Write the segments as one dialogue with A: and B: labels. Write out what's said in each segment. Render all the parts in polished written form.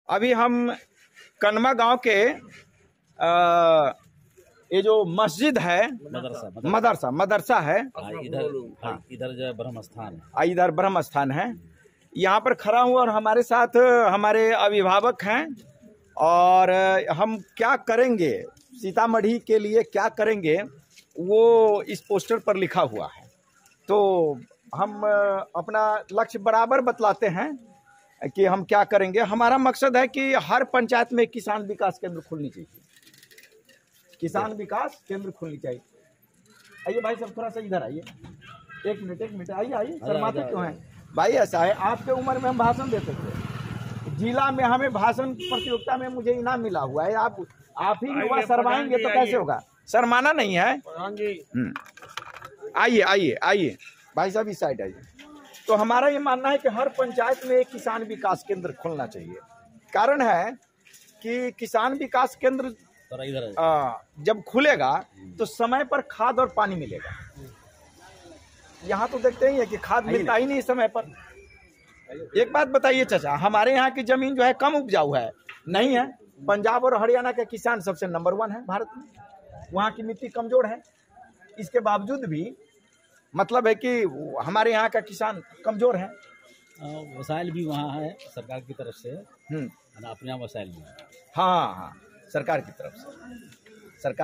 A: अभी हम कनमा गांव के ये जो मस्जिद है मदरसा है,
B: इधर जो ब्रह्म स्थान है,
A: इधर ब्रह्म स्थान है, यहाँ पर खड़ा हूँ और हमारे साथ हमारे अभिभावक हैं। और हम क्या करेंगे, सीतामढ़ी के लिए क्या करेंगे, वो इस पोस्टर पर लिखा हुआ है। तो हम अपना लक्ष्य बराबर बतलाते हैं कि हम क्या करेंगे। हमारा मकसद है कि हर पंचायत में किसान विकास केंद्र खुलनी चाहिए, किसान विकास केंद्र खुलनी चाहिए। आइए भाई साहब, थोड़ा सा इधर आइए, एक मिनट आइए। शर्माते क्यों हैं भाई? ऐसा है, आपके उम्र में हम भाषण देते थे, जिला में हमें भाषण प्रतियोगिता में मुझे इनाम मिला हुआ है। आप ही युवा शर्माएंगे तो कैसे होगा? शर्माना नहीं है। आइए भाई साहब, इस साइड आइए। तो हमारा ये मानना है कि हर पंचायत में एक किसान विकास केंद्र खोलना चाहिए। कारण है कि किसान विकास केंद्र जब खुलेगा तो समय पर खाद और पानी मिलेगा। यहाँ तो देखते ही है कि खाद मिलता ही नहीं समय पर। एक बात बताइए चाचा, हमारे यहाँ की जमीन जो है कम उपजाऊ है? नहीं है। पंजाब और हरियाणा के किसान सबसे नंबर 1 है भारत में। वहाँ की मिट्टी कमजोर है, इसके बावजूद भी मतलब है कि हमारे यहाँ का किसान कमजोर है।
B: वसाइल भी वहाँ है सरकार की तरफ से, अपने यहाँ वसाइल भी है।
A: हाँ, सरकार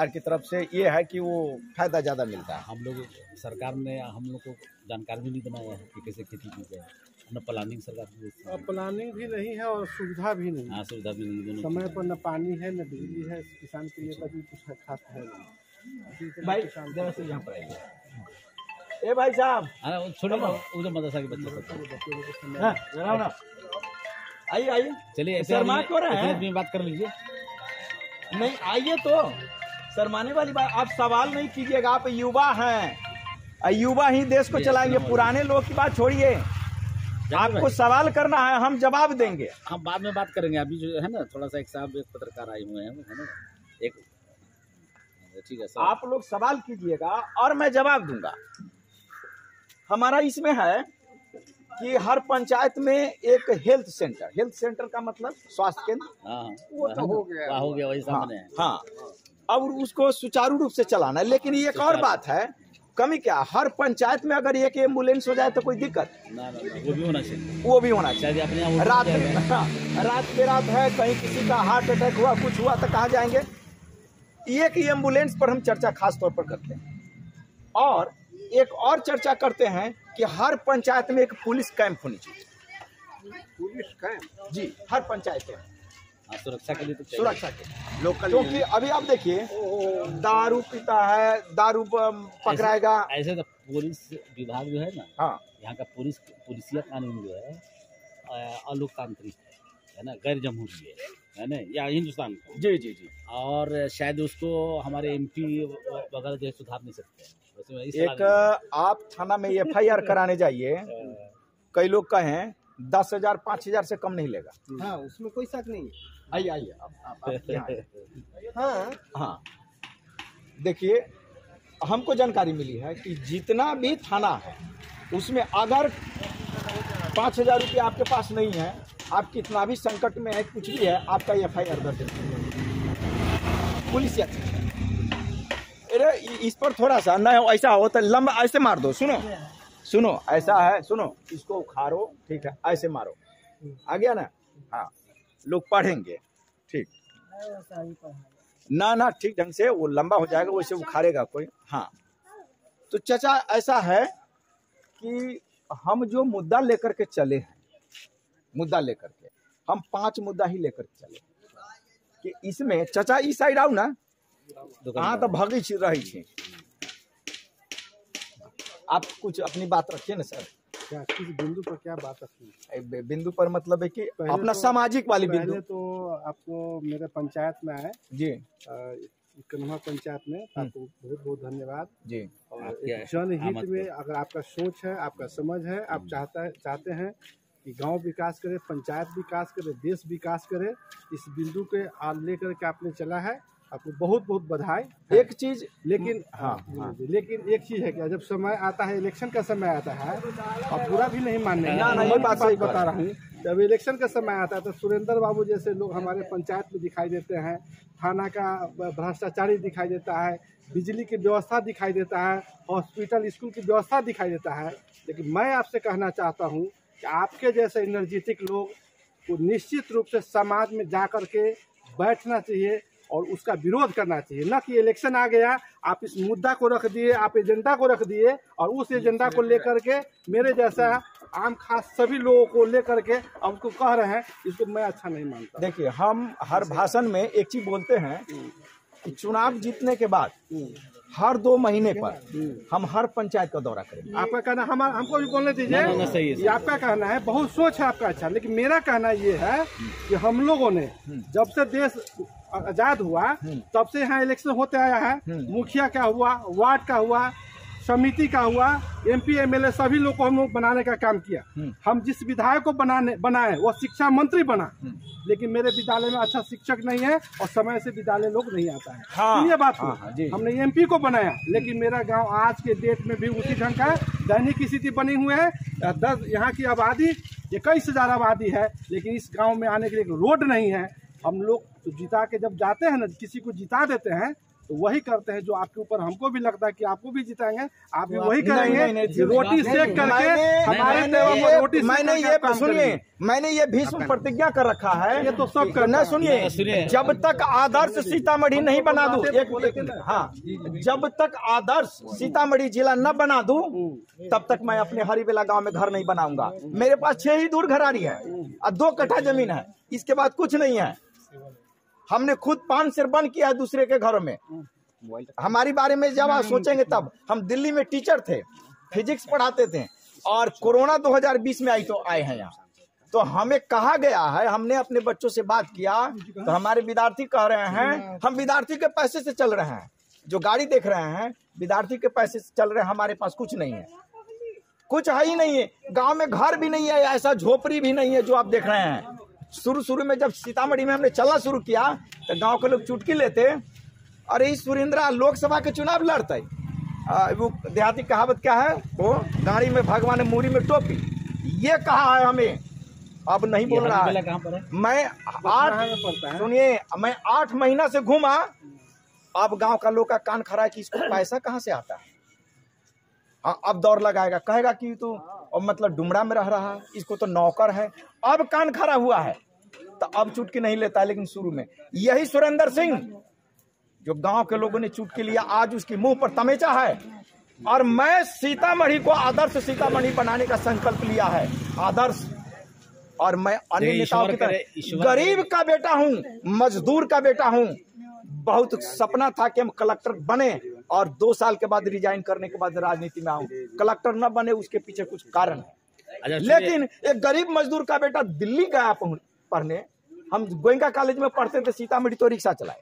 A: की तरफ से ये है कि वो फायदा ज़्यादा मिलता है।
B: हम लोग सरकार ने हम लोग को जानकारी भी नहीं बनाया है कि कैसे खेती की जाए, न प्लानिंग सरकार
C: प्लानिंग भी नहीं है और सुविधा भी नहीं।
B: हाँ, सुविधा भी नहीं,
C: समय पर न पानी है न बिजली है, किसान के लिए कभी कुछ खास है नहीं।
A: भाई जरा से यहाँ पर आइए। ए भाई साहब,
B: छोड़ो उधर मदरसा के बच्चे
A: आइए।
B: चलिए,
A: शर्मा क्यों रहे हैं?
B: बात कर लीजिए।
A: नहीं, आइए तो शर्माने वाली बात। आप सवाल नहीं कीजिएगा, आप युवा हैं, युवा ही देश को चलाएंगे। पुराने लोग की बात छोड़िए, आपको सवाल करना है, हम जवाब देंगे।
B: हम बाद में बात करेंगे। अभी जो है ना, थोड़ा सा एक पत्रकार आए हुए हैं, है ना, एक ठीक है।
A: आप लोग सवाल कीजिएगा और मैं जवाब दूंगा। हमारा इसमें है कि हर पंचायत में एक हेल्थ सेंटर का मतलब स्वास्थ्य केंद्र,
C: वो तो हो गया
B: वही सामने है।
A: हाँ, अब उसको सुचारू रूप से चलाना है। लेकिन एक और बात है, कमी क्या, हर पंचायत में अगर एक एम्बुलेंस हो जाए तो कोई दिक्कत?
B: वो भी होना चाहिए,
A: रात बेरात है, कहीं किसी का हार्ट अटैक हुआ, कुछ हुआ तो कहाँ जाएंगे? एक एम्बुलेंस पर हम चर्चा खास तौर पर करते हैं। और एक और चर्चा करते हैं कि हर पंचायत में एक पुलिस कैंप होनी चाहिए।
C: Police camp?
A: जी, हर पंचायत में
B: सुरक्षा के लिए,
A: सुरक्षा के लोकल। क्योंकि अभी आप देखिए, दारू पीता है, दारू पकड़ाएगा।
B: ऐसे तो पुलिस विभाग जो है ना,
A: हाँ,
B: यहाँ का पुलिसिया कानून जो है अलोकतांत्रिक है ना, गैर जमहूरी है ना, या हिंदुस्तान का।
A: जी।
B: और शायद उसको हमारे MP वगैरह जो सुधार नहीं सकते।
A: एक आप थाना में FIR कराने जाइए, कई लोग कहें 10,000 5,000 से कम नहीं लेगा।
C: हाँ, उसमें कोई शक नहीं।
A: आइए आप हाँ, देखिए, हमको जानकारी मिली है कि जितना भी थाना है उसमें अगर 5,000 रुपये आपके पास नहीं है, आप कितना भी संकट में है, कुछ भी है, आपका FIR दर्ज पुलिस। इस पर थोड़ा सा न ऐसा हो तो लंबा ऐसे मार दो। सुनो ऐसा है, सुनो, इसको उखाड़ो, ठीक है, ऐसे मारो, आ गया ना? हाँ, लोग पढ़ेंगे, ठीक ना, ठीक ढंग से वो लंबा हो जाएगा, वैसे उखाड़ेगा कोई। हाँ, तो चाचा ऐसा है कि हम जो मुद्दा लेकर के चले हैं, हम 5 मुद्दा ही लेकर के चले कि इसमें चाचा इस साइड आओ ना, हाँ, तो भगी रही थी। आप कुछ अपनी बात रखिए ना सर।
C: क्या किस बिंदु पर क्या बात रखी?
A: बिंदु पर मतलब है कि अपना सामाजिक वाली बिंदु।
C: पहले तो आपको मेरे पंचायत में आए
A: जी,
C: कन्हा पंचायत में, आपको बहुत बहुत धन्यवाद
A: जी।
C: और जनहित में अगर आपका सोच है, आपका समझ है, आप चाहते हैं कि गांव विकास करे, पंचायत विकास करे, देश विकास करे, इस बिंदु के लेकर के आपने चला है, आपको बहुत बहुत बधाई।
A: एक चीज
C: लेकिन लेकिन एक चीज है कि जब समय आता है, इलेक्शन का समय आता है, आप बुरा भी नहीं मानने,
A: ये बात सही
C: बता रहा हूँ जब इलेक्शन का समय आता है तो सुरेंद्र बाबू जैसे लोग हमारे पंचायत में दिखाई देते हैं, थाना का भ्रष्टाचारी दिखाई देता है, बिजली की व्यवस्था दिखाई देता है, हॉस्पिटल स्कूल की व्यवस्था दिखाई देता है। लेकिन मैं आपसे कहना चाहता हूँ कि आपके जैसे एनर्जेटिक लोग को निश्चित रूप से समाज में जा कर के बैठना चाहिए और उसका विरोध करना चाहिए। न कि इलेक्शन आ गया, आप इस मुद्दा को रख दिए, आप एजेंडा को रख दिए और उस एजेंडा को लेकर के मेरे जैसा आम खास सभी लोगों को लेकर के अब उसको कह रहे हैं, इसको मैं अच्छा नहीं मानता।
A: देखिए, हम हर भाषण में एक चीज बोलते हैं कि चुनाव जीतने के बाद हर 2 महीने पर हम हर पंचायत का दौरा करेंगे।
C: आपका कहना हमको भी बोलने दीजिए। ये आपका कहना है, बहुत सोच है आपका अच्छा, लेकिन मेरा कहना ये है कि हम लोगों ने जब से देश आजाद हुआ तब से यहाँ इलेक्शन होते आया है। मुखिया का हुआ, वार्ड का हुआ, समिति का हुआ, MP MLA सभी लोग को हम लोग बनाने का काम किया। हम जिस विधायक को बनाए वो शिक्षा मंत्री बना, लेकिन मेरे विद्यालय में अच्छा शिक्षक नहीं है और समय से विद्यालय लोग नहीं आता है।
A: हाँ,
C: ये बात हमने MP को बनाया, लेकिन मेरा गांव आज के डेट में भी उसी ढंग का दैनिक स्थिति बनी हुई है। 10 यहाँ की आबादी 21,000 आबादी है, लेकिन इस गाँव में आने के लिए एक रोड नहीं है। हम लोग तो जिता के जब जाते हैं ना, किसी को जिता देते हैं तो वही करते हैं जो आपके ऊपर हमको भी लगता है कि आपको भी जिताएंगे, आप भी वही करेंगे। रोटी सेक करके हमारे रोटी,
A: मैंने ये सुनिए, मैंने ये भीष्म प्रतिज्ञा कर रखा है, ये तो सब करना। सुनिए, जब तक आदर्श सीतामढ़ी नहीं बना दूं, हाँ, जब तक आदर्श सीतामढ़ी जिला न बना दूं तब तक मैं अपने हरिबेला गांव में घर नहीं बनाऊंगा। मेरे पास 6 ही दूर घरारी है और 2 कट्ठा जमीन है, इसके बाद कुछ नहीं है। हमने खुद 5 सिर बंद किया है दूसरे के घरों में। हमारी बारे में जब आप सोचेंगे तब हम दिल्ली में टीचर थे, फिजिक्स पढ़ाते थे और कोरोना 2020 में आई तो आए हैं यहाँ। तो हमें कहा गया है, हमने अपने बच्चों से बात किया तो हमारे विद्यार्थी कह रहे हैं हम विद्यार्थी के पैसे से चल रहे हैं, जो गाड़ी देख रहे हैं विद्यार्थी के पैसे से चल रहे हैं, हमारे पास कुछ नहीं है, कुछ है ही नहीं है। गाँव में घर भी नहीं है, ऐसा झोपड़ी भी नहीं है जो आप देख रहे हैं। शुरू में जब सीतामढ़ी में हमने चलना शुरू किया तो गांव के लोग चुटकी लेते, अरे इस सुरेंद्रा लोकसभा के चुनाव लड़ते। वो देहाती कहावत क्या है, वो गाड़ी में भगवान मूरी में टोपी, ये कहा है हमें। अब नहीं बोल रहा है। मैं 8 महीना से घूमा, अब गांव का लोग का कान खड़ा है कि इसको पैसा कहाँ से आता है। अब दौड़ लगाएगा, कहेगा कि तो मतलब डुमरा में रह रहा है, इसको तो नौकर है। अब कान खड़ा हुआ है तो अब चुटकी नहीं लेता है, लेकिन शुरू में यही सुरेंद्र सिंह जो गांव के लोगों ने चुटकी लिया, आज उसके मुंह पर तमेचा है। और मैं सीतामढ़ी को आदर्श सीतामढ़ी बनाने का संकल्प लिया है, आदर्श। और मैं अन्य नेताओं की तरह गरीब का बेटा हूं, मजदूर का बेटा हूं। बहुत सपना था कि हम कलेक्टर बने और 2 साल के बाद रिजाइन करने के बाद राजनीति में आऊं। कलेक्टर न बने उसके पीछे कुछ कारण है, लेकिन एक गरीब मजदूर का बेटा दिल्ली गया पढ़ने। हम गोयनका कॉलेज में पढ़ते थे, सीतामढ़ी तो रिक्शा चलाए,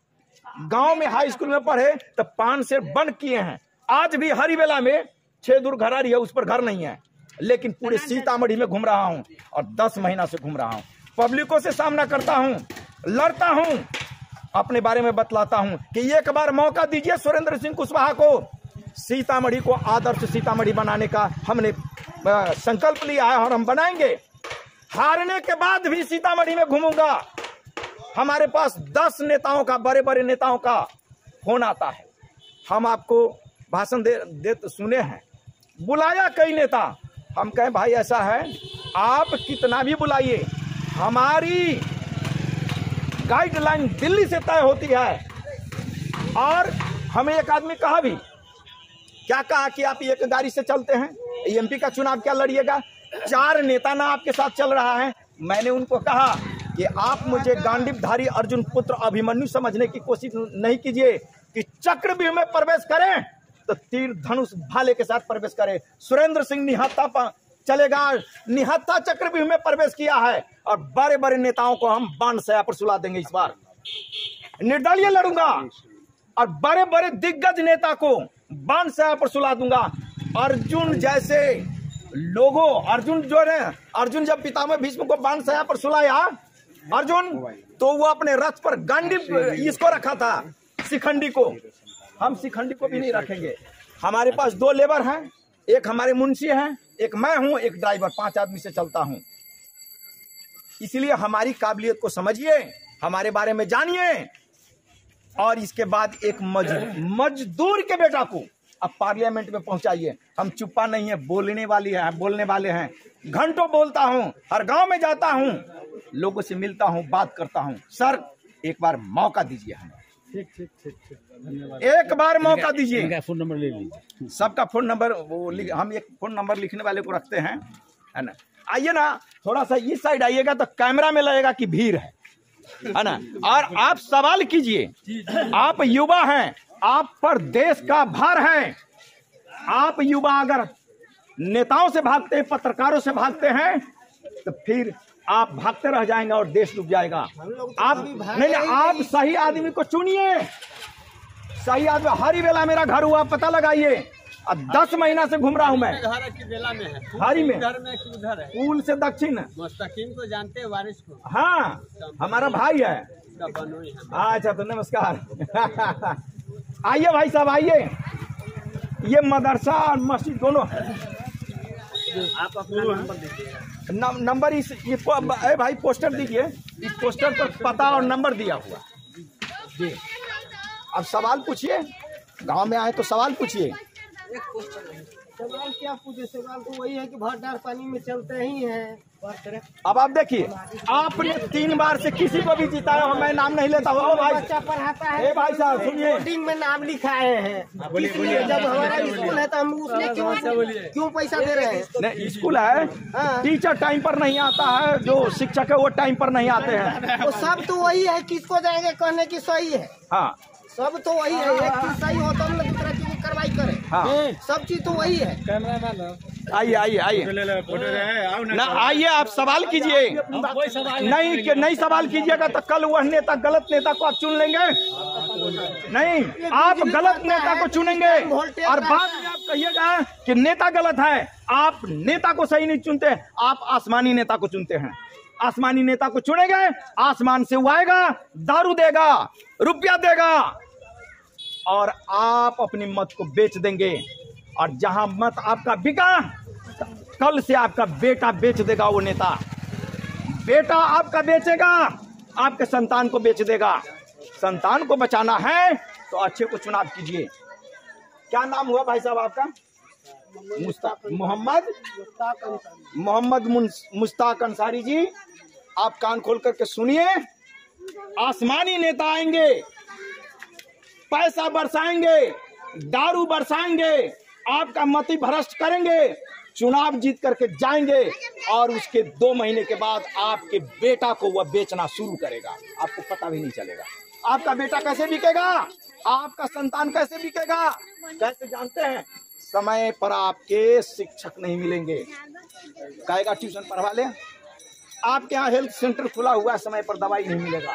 A: गांव में हाई स्कूल में पढ़े तो 5 से बंद किए हैं। आज भी हरिबेला में 6 दूर घरारी है, उस पर घर नहीं है, लेकिन पूरे सीतामढ़ी में घूम रहा हूं और 10 महीना से घूम रहा हूं। पब्लिकों से सामना करता हूं, लड़ता हूं, अपने बारे में बतलाता हूं कि एक बार मौका दीजिए सुरेंद्र सिंह कुशवाहा को। सीतामढ़ी को आदर्श सीतामढ़ी बनाने का हमने संकल्प लिया है और हम बनाएंगे। हारने के बाद भी सीतामढ़ी में घूमूंगा। हमारे पास 10 नेताओं का, बड़े बड़े नेताओं का फोन आता है। हम आपको भाषण दे सुने हैं, बुलाया कई नेता। हम कहें भाई ऐसा है, आप कितना भी बुलाइए, हमारी गाइडलाइन दिल्ली से तय होती है। और हमें एक आदमी कहा भी, क्या कहा कि आप एक गाड़ी से चलते हैं, MP का चुनाव क्या लड़िएगा, 4 नेता ना आपके साथ चल रहा है। मैंने उनको कहा कि आप मुझे गांडीवधारी अर्जुन पुत्र अभिमन्यु समझने की कोशिश नहीं कीजिए कि चक्रव्यूह में प्रवेश करें तो तीर धनुष भाले के साथ प्रवेश करें। सुरेंद्र सिंह निहत्था चलेगा, निहत्था चक्रव्यूह में प्रवेश किया है और बड़े बड़े नेताओं को हम बाण सया पर सुला देंगे। इस बार निर्दलीय लड़ूंगा और बड़े बड़े दिग्गज नेता को बाण सया पर सुला दूंगा। अर्जुन जैसे लोगों, अर्जुन जो है, अर्जुन जब पितामह भीष्म को बाण सया पर सुलाया अर्जुन, तो वो अपने रथ पर गांडीव इसको रखा था, शिखंडी को। हम शिखंडी को भी नहीं रखेंगे। हमारे पास 2 लेबर हैं, एक हमारे मुंशी हैं, एक मैं हूं, एक ड्राइवर, 5 आदमी से चलता हूं। इसलिए हमारी काबिलियत को समझिए, हमारे बारे में जानिए, और इसके बाद एक मजदूर के बेटा को अब पार्लियामेंट में पहुंचाइए। हम चुप्पा नहीं है, बोलने वाले हैं। घंटों बोलता हूं, हर गांव में जाता हूं, लोगों से मिलता हूं, बात करता हूं। सर एक बार मौका दीजिए हमें,
C: ठीक धन्यवाद।
A: एक बार मौका दीजिए।
B: फोन नंबर ले लीजिए,
A: सबका फोन नंबर हम एक फोन नंबर लिखने वाले को रखते हैं, है ना। आइए ना, थोड़ा सा इस साइड आइएगा तो कैमरा में लगेगा कि भीड़ है ना। और आप सवाल कीजिए, आप युवा हैं, आप पर देश का भार है। आप युवा अगर नेताओं से भागते हैं, पत्रकारों से भागते हैं, तो फिर आप भागते रह जाएंगे और देश डूब जाएगा। आप नहीं, आप सही आदमी को चुनिए, सही आदमी। हरिवेला मेरा घर हुआ, पता लगाइए। अब 10 महीना से घूम रहा हूँ मैं। हरी में पुल से दक्षिण
D: मुस्तकीम को जानते हैं, वारिस को?
A: हाँ, हमारा भाई है। अच्छा तो नमस्कार। आइए भाई साहब, आइए। ये मदरसा और मस्जिद दोनों है।
D: आप अपना नंबर दीजिए।
A: नंबर भाई पोस्टर दीजिए। इस पोस्टर पर पता और नंबर दिया हुआ जी। अब सवाल पूछिए, गांव में आए तो सवाल पूछिए।
D: सवाल क्या पूछे? सवाल तो वही है कि भरदार पानी में चलते ही हैं।
A: अब आप देखिए, आपने 3 बार से किसी को भी जिताया हो, मैं नाम नहीं लेता हूँ भाई।
D: बच्चा पढ़ाता है,
A: भाई साहब सुनिए,
D: बोर्डिंग में नाम लिखाए हैं। इसलिए जब हमारा स्कूल है तो हम उसमें क्यों पैसा दे रहे हैं?
A: नहीं, स्कूल है, टीचर टाइम पर नहीं आता है, जो शिक्षक है वो टाइम पर नहीं आते हैं।
D: तो सब तो वही है, किसको जाएंगे कहने की सही है?
A: हाँ,
D: सब तो वही है। एक चीज सही हो तो हम लोग दूसरा चीज की कार्रवाई करें।
A: हाँ,
D: सब चीज तो वही है।
A: आइए आइए आइए ना, आइए आप सवाल कीजिए। नहीं सवाल कीजिएगा तो कल वह नेता, गलत नेता को आप चुन लेंगे। नहीं, आप गलत नेता को चुनेंगे और बाद में आप कहिएगा कि नेता गलत है। आप नेता को सही नहीं चुनते, आप आसमानी नेता को चुनते हैं। आसमानी नेता को चुनेंगे, आसमान से वो आएगा, दारू देगा, रुपया देगा, और आप अपनी मत को बेच देंगे। और जहां मत आपका बिका, कल से आपका बेटा बेच देगा। वो नेता बेटा आपका बेचेगा, आपके संतान को बेच देगा। संतान को बचाना है तो अच्छे को चुनाव कीजिए। क्या नाम हुआ भाई साहब आपका? मोहम्मद मुश्ताक अंसारी जी। आप कान खोल करके सुनिए, आसमानी नेता आएंगे, पैसा बरसाएंगे, दारू बरसाएंगे, आपका मति भ्रष्ट करेंगे, चुनाव जीत करके जाएंगे, और उसके 2 महीने के बाद आपके बेटा को वह बेचना शुरू करेगा। आपको पता भी नहीं चलेगा। आपका बेटा कैसे बिकेगा, आपका संतान कैसे बिकेगा, कैसे जानते हैं? समय पर आपके शिक्षक नहीं मिलेंगे। कहेगा ट्यूशन पढ़वा ले, आपके यहाँ हेल्थ सेंटर खुला हुआ है, समय पर दवाई नहीं मिलेगा।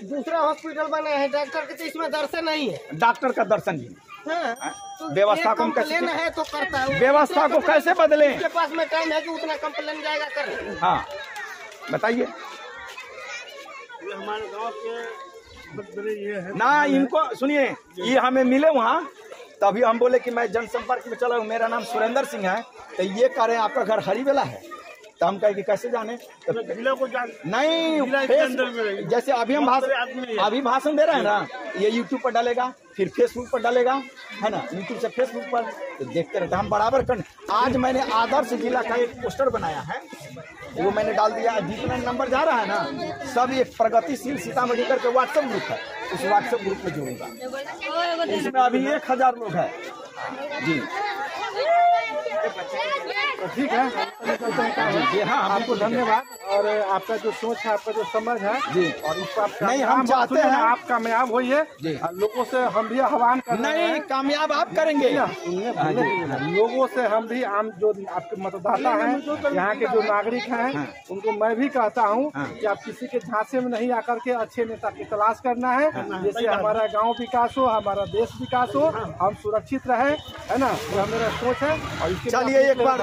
D: दूसरा हॉस्पिटल बना है, डॉक्टर के तो इसमें दर्शन नहीं है।
A: डॉक्टर का दर्शन ही
D: तो
A: व्यवस्था को कैसे
D: है तो करता है,
A: व्यवस्था को कैसे बदले?
D: उसके पास में टाइम है कि उतना कंप्लेन जाएगा कर।
A: हाँ बताइए
C: हमारे गांव के ये है
A: ना, इनको सुनिए, ये हमें मिले वहाँ, तभी हम बोले कि मैं जनसंपर्क में चला हूँ, मेरा नाम सुरेंद्र सिंह है। तो ये कह रहे हैं आपका घर हरीवेला है। तो हम कहे कि कैसे जाने? तो नहीं, जैसे अभी हम भाषण दे रहे हैं ना, ये यूट्यूब पर डालेगा, फिर फेसबुक पर डालेगा, है ना, यूट्यूब से फेसबुक पर, तो देखते रहते हम बराबर कर। आज मैंने आदर्श जिला का एक पोस्टर बनाया है, वो मैंने डाल दिया। जितना नंबर जा रहा है ना, सब ये प्रगतिशील सीतामढ़ी करके व्हाट्सएप ग्रुप है, उस व्हाट्सएप ग्रुप में जोड़ूंगा। इसमें अभी 1000 लोग हैं जी।
C: तो ठीक है,
A: जी हाँ,
C: आपको धन्यवाद। और आपका जो सोच है, आपका जो समझ है
A: जी,
C: और इस पर
A: नहीं, हम चाहते हैं
C: आप कामयाब होइए। लोगों से हम भी आह्वान कर रहे हैं,
A: नहीं कामयाब आप करेंगे।
C: लोगों से हम भी, आम जो आपके मतदाता हैं, यहाँ के जो नागरिक हैं, उनको मैं भी कहता हूँ कि आप किसी के झांसे में नहीं आकर के अच्छे नेता की तलाश करना है, जिससे हमारा गाँव विकास हो, हमारा देश विकास हो, हम सुरक्षित रहे, है ना। यह मेरा सोच है। और
A: चलिए एक बार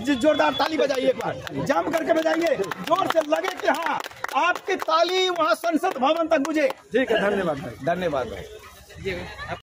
A: जोरदार ताली बजाइए, एक बार जम करके बजाइए, जोर से लगे कि हाँ आपकी ताली वहाँ संसद भवन तक गुजे।
C: ठीक है, धन्यवाद भाई।
A: धन्यवाद भाई।